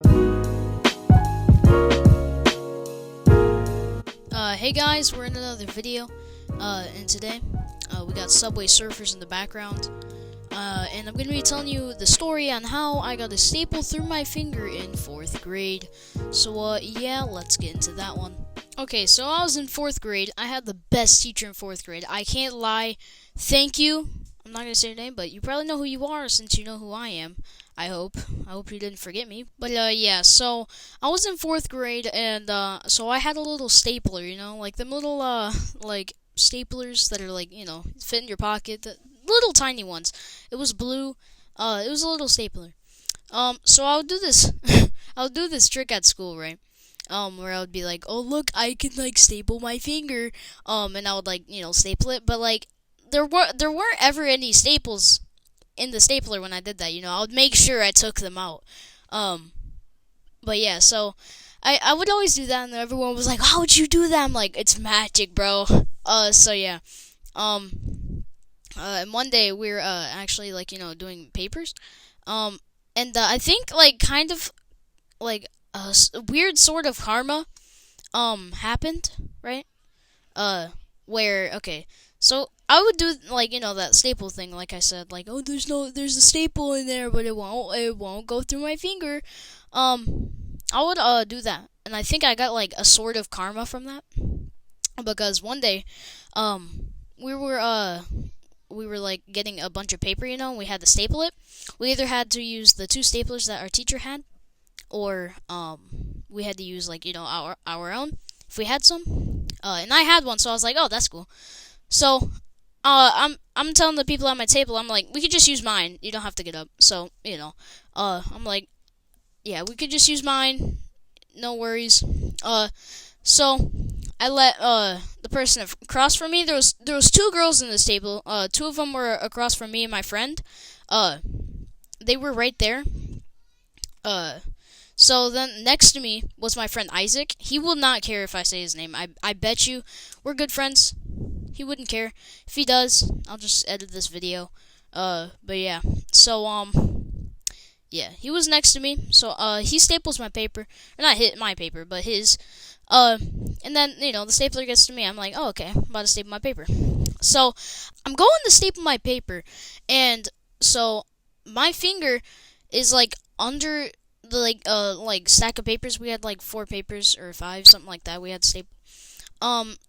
Hey guys, we're in another video, and today, we got Subway Surfers in the background, and I'm gonna be telling you the story on how I got a staple through my finger in 4th grade. So, yeah, let's get into that one. Okay, so I was in 4th grade. I had the best teacher in 4th grade. I can't lie. Thank you. I'm not gonna say your name, but you probably know who you are since you know who I am. I hope you didn't forget me. But yeah, so I was in 4th grade, and so I had a little stapler, like them little like staplers that are like, fit in your pocket, the little tiny ones. It was blue. It was a little stapler. So I would do this I would do this trick at school, right? Where I would be like, "Oh, look, I can like staple my finger." And I would like, staple it, but like there weren't ever any staples in the stapler when I did that. I would make sure I took them out. But yeah, so I would always do that, and everyone was like, "How would you do that?" I'm like, "It's magic, bro." So yeah. And one day we were actually like, doing papers. And I think like kind of like a weird sort of karma happened, right? Where okay, so I would do like that staple thing, like I said, like, oh, there's a staple in there, but it won't go through my finger. I would do that, and I think I got like a sort of karma from that, because one day, we were like getting a bunch of paper, and we had to staple it. We either had to use the 2 staplers that our teacher had, or we had to use like our own if we had some. And I had one, so I was like, oh, that's cool. So I'm telling the people at my table, I'm like, we could just use mine. You don't have to get up. So I'm like, yeah, we could just use mine. No worries. So I let the person across from me. There was 2 girls in this table. 2 of them were across from me and my friend. They were right there. So then next to me was my friend Isaac. He will not care if I say his name. I bet you we're good friends. He wouldn't care. If he does, I'll just edit this video. But yeah. So yeah, he was next to me. So he staples my paper. Or not my paper, but his. And then, the stapler gets to me. I'm like, oh, okay, I'm about to staple my paper. So I'm going to staple my paper, and so my finger is like under the like stack of papers. We had like 4 papers or 5, something like that. We had to staple.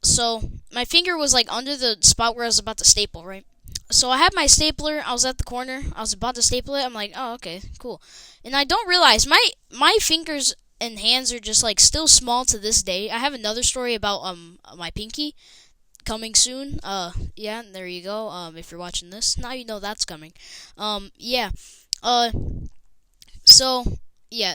So my finger was like under the spot where I was about to staple, right? So I had my stapler. I was at the corner. I was about to staple it. I'm like, oh, okay, cool. And I don't realize my fingers and hands are just like still small to this day. I have another story about my pinky coming soon. Yeah, there you go. If you're watching this, now you know that's coming. Yeah. So yeah,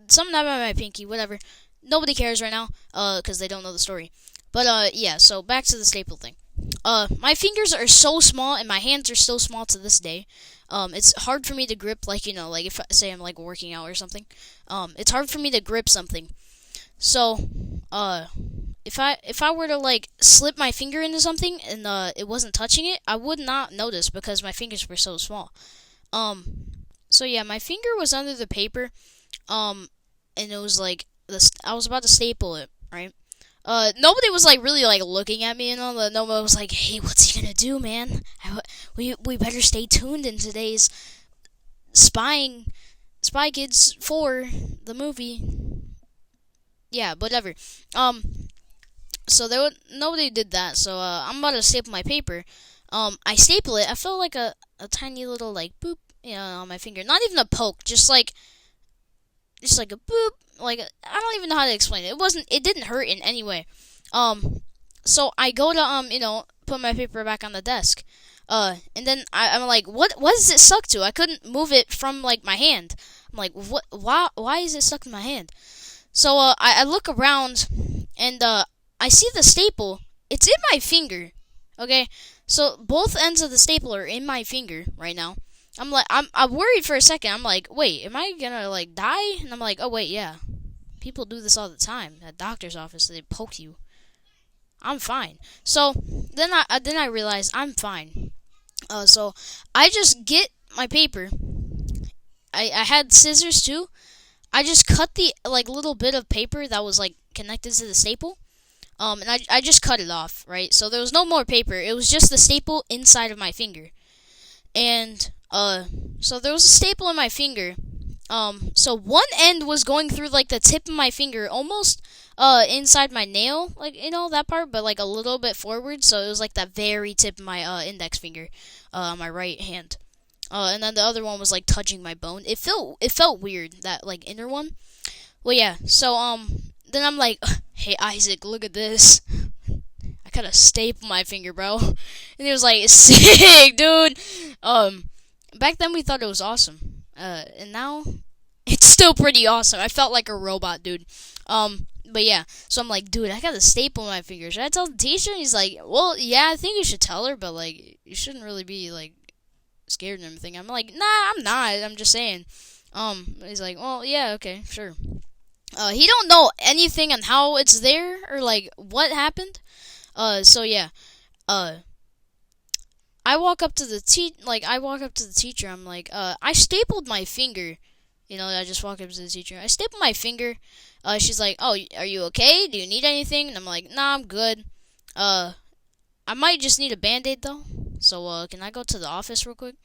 something about my pinky, whatever. Nobody cares right now, because they don't know the story. But yeah. So back to the staple thing. My fingers are so small, and my hands are still small to this day. It's hard for me to grip, like like if say I'm like working out or something. It's hard for me to grip something. So, if I were to like slip my finger into something and it wasn't touching it, I would not notice because my fingers were so small. So yeah, my finger was under the paper, and it was like I was about to staple it, right? Nobody was like really like looking at me, nobody was like, hey, what's he gonna do, man? We better stay tuned in today's Spy Kids 4, the movie. Yeah, whatever. So nobody did that. So I'm about to staple my paper. I staple it. I felt like a tiny little like boop, on my finger. Not even a poke, just like a boop. Like, I don't even know how to explain it. It didn't hurt in any way. So I go to put my paper back on the desk. And then I'm like, what does it suck to? I couldn't move it from like my hand. I'm like, what? Why is it stuck in my hand? So I look around, and I see the staple. It's in my finger. Okay, so both ends of the staple are in my finger right now. I'm worried for a second. I'm like, wait, am I gonna like die? And I'm like, oh wait, yeah. People do this all the time at doctor's office. They poke you. I'm fine. So then I realize I'm fine. So I just get my paper. I had scissors too. I just cut the like little bit of paper that was like connected to the staple. And I just cut it off, right? So there was no more paper. It was just the staple inside of my finger. And so there was a staple in my finger. So one end was going through like the tip of my finger, almost inside my nail, like that part, but like a little bit forward. So it was like that very tip of my index finger, on my right hand. And then the other one was like touching my bone. It felt weird, that like inner one. Well, yeah. So then I'm like, hey Isaac, look at this. I cut a staple in my finger, bro. And he was like, sick, dude. Back then we thought it was awesome. And now it's still pretty awesome. I felt like a robot, dude. But yeah, so I'm like, dude, I got a staple in my finger. Should I tell the teacher? And he's like, well, yeah, I think you should tell her, but like, you shouldn't really be like scared and everything. I'm like, nah, I'm not. I'm just saying. He's like, well, yeah, okay, sure. He don't know anything on how it's there or like what happened. So yeah. I walk up to the teacher. I'm like, I stapled my finger. I just walk up to the teacher. I stapled my finger. She's like, oh, are you okay? Do you need anything? And I'm like, nah, I'm good. I might just need a Band-Aid though. So, can I go to the office real quick?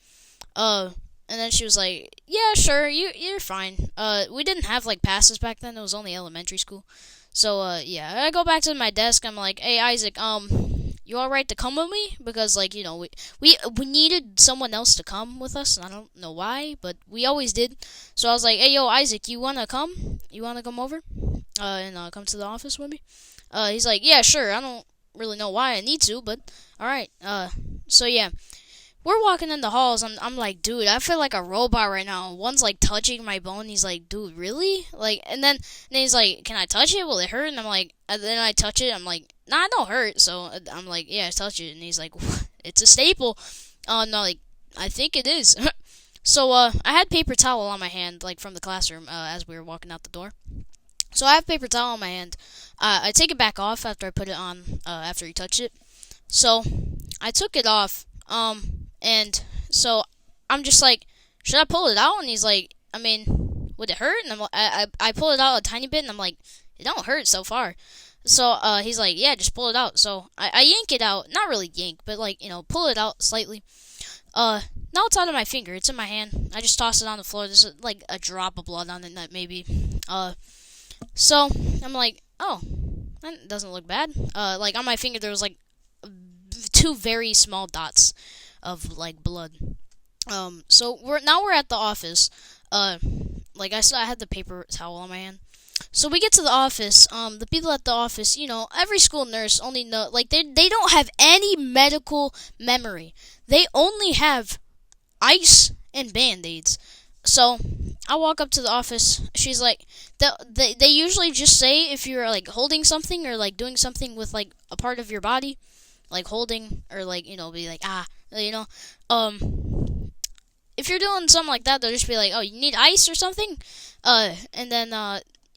And then she was like, yeah, sure, you're fine. We didn't have like passes back then. It was only elementary school. So, yeah, I go back to my desk. I'm like, hey, Isaac, you alright to come with me? Because, like, we needed someone else to come with us, and I don't know why, but we always did. So I was like, hey, yo, Isaac, you wanna come? You wanna come over? And come to the office with me? He's like, yeah, sure, I don't really know why I need to, but alright. So yeah. We're walking in the halls. I'm like, dude, I feel like a robot right now. One's like touching my bone. He's like, dude, really? Like, and then he's like, can I touch it? Will it hurt? And I'm like, and then I touch it. I'm like, nah, it don't hurt. So I'm like, yeah, touch it. And he's like, it's a staple. No, like, I think it is. So I had paper towel on my hand, like from the classroom, as we were walking out the door. So I have paper towel on my hand. I take it back off after I put it on. After he touched it. So I took it off. And so I'm just like, should I pull it out? And he's like, I mean, would it hurt? And I pull it out a tiny bit, and I'm like, it don't hurt so far. So he's like, yeah, just pull it out. So I yank it out, not really yank, but like pull it out slightly. Now it's out of my finger. It's in my hand. I just toss it on the floor. There's like a drop of blood on it, maybe. So I'm like, oh, that doesn't look bad. Like on my finger there was like 2 very small dots of like blood. So we're at the office. Like I said, I had the paper towel on my hand. So we get to the office. The people at the office, every school nurse only know, like they don't have any medical memory. They only have ice and Band-Aids. So I walk up to the office. She's like, they usually just say if you're like holding something or like doing something with like a part of your body, like holding or like be like if you're doing something like that, they'll just be like, oh, you need ice or something, and then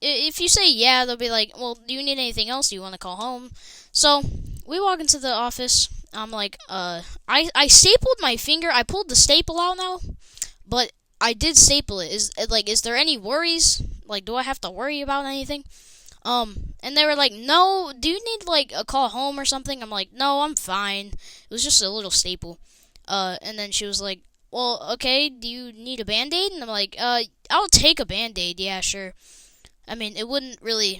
if you say yeah, they'll be like, well, do you need anything else? Do you want to call home? So we walk into the office. I'm like, I stapled my finger. I pulled the staple out now, but I did staple it. Is there any worries? Like, do I have to worry about anything? And they were like, no, do you need, like, a call home or something? I'm like, no, I'm fine. It was just a little staple. And then she was like, well, okay, do you need a Band-Aid? And I'm like, I'll take a Band-Aid, yeah, sure. I mean, it wouldn't really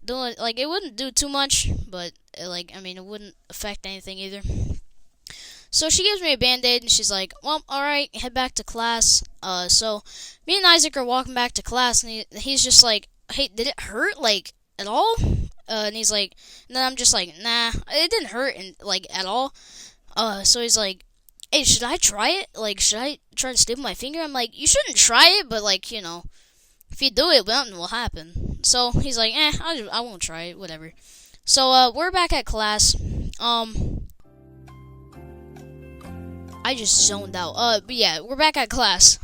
do it, like, it wouldn't do too much, but, it wouldn't affect anything either. So she gives me a Band-Aid, and she's like, well, alright, head back to class. So me and Isaac are walking back to class, and he's just like, hey, did it hurt, like, at all? And he's like, and then I'm just like, nah, it didn't hurt, at all. So he's like, hey, should I try it? Like, should I try to staple my finger? I'm like, you shouldn't try it, but, like, if you do it, nothing will happen. So he's like, I won't try it, whatever. So, we're back at class. I just zoned out. But yeah, we're back at class.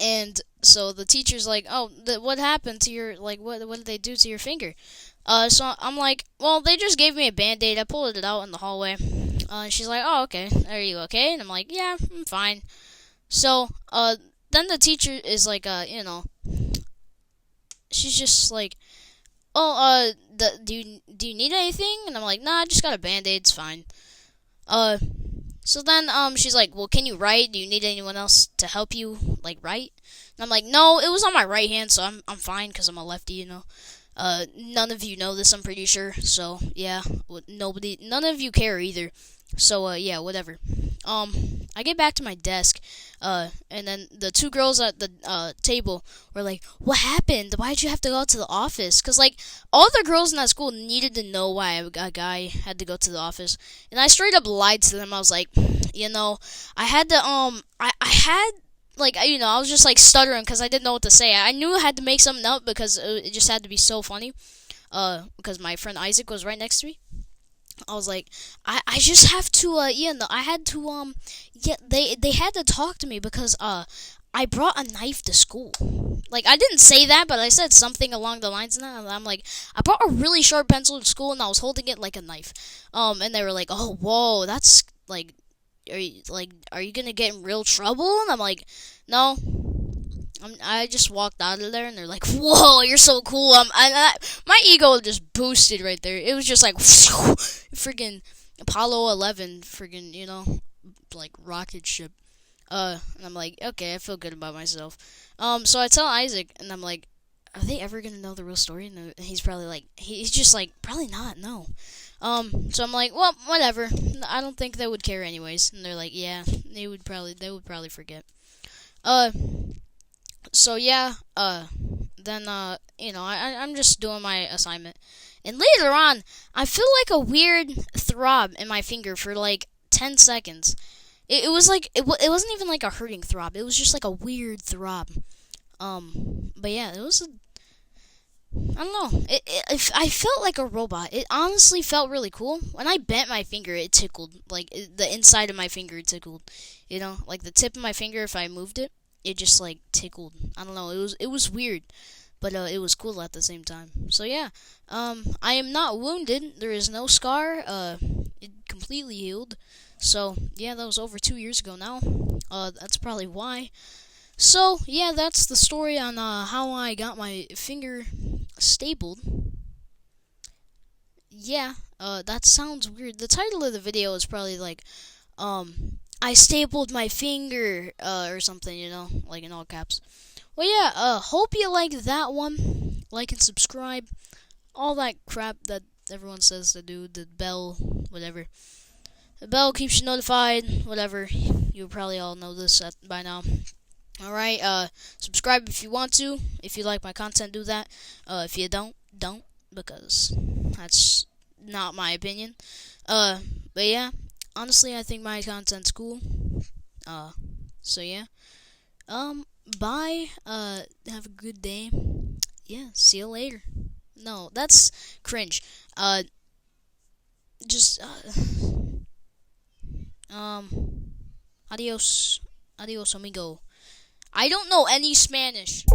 And so the teacher's like, oh, what happened to your, like, what did they do to your finger? So I'm like, well, they just gave me a Band-Aid. I pulled it out in the hallway. And she's like, oh, okay. Are you okay? And I'm like, yeah, I'm fine. So, then then the teacher is like, she's just like, oh, do you need anything? And I'm like, nah, I just got a band-aid, it's fine. So then, she's like, well, can you write? Do you need anyone else to help you, like, write? And I'm like, no, it was on my right hand, so I'm fine, because I'm a lefty, None of you know this, I'm pretty sure, so, yeah, none of you care either. So, yeah, whatever. I get back to my desk, and then the two girls at the, table were like, what happened? Why'd you have to go to the office? Because, like, all the girls in that school needed to know why a guy had to go to the office. And I straight up lied to them. I was like, I had to, I had, like, I was just, like, stuttering because I didn't know what to say. I knew I had to make something up because it just had to be so funny, because my friend Isaac was right next to me. I was like, I just have to, I had to, they had to talk to me because, I brought a knife to school. Like, I didn't say that, but I said something along the lines of that, and I'm like, I brought a really sharp pencil to school, and I was holding it like a knife. And they were like, oh, whoa, that's, like, are you gonna get in real trouble? And I'm like, no. I just walked out of there, and they're like, "Whoa, you're so cool!" My ego just boosted right there. It was just like, freaking Apollo 11, freaking like rocket ship. And I'm like, okay, I feel good about myself. So I tell Isaac, and I'm like, are they ever gonna know the real story? And he's probably like, he's just like, probably not, no. So I'm like, well, whatever. I don't think they would care anyways. And they're like, yeah, they would probably forget. So yeah, then I'm just doing my assignment, and later on, I feel like a weird throb in my finger for like 10 seconds. It was like it wasn't even like a hurting throb. It was just like a weird throb. But yeah, it was I don't know. I felt like a robot. It honestly felt really cool. When I bent my finger, it tickled. Like the inside of my finger tickled. Like the tip of my finger, if I moved it, it just like tickled. I don't know. It was weird, but it was cool at the same time. So yeah, I am not wounded. There is no scar. It completely healed. So yeah, that was over 2 years ago now. That's probably why. So yeah, that's the story on how I got my finger stapled. Yeah, that sounds weird. The title of the video is probably like, I stapled my finger, or something, like in all caps. Well, yeah, hope you like that one. Like and subscribe. All that crap that everyone says to do. The bell, whatever. The bell keeps you notified, whatever. You probably all know this by now. Alright, subscribe if you want to. If you like my content, do that. If you don't, because that's not my opinion. But yeah, honestly, I think my content's cool. So yeah. Bye. Have a good day. Yeah, see you later. No, that's cringe. Just, adios. Adios, amigo. I don't know any Spanish.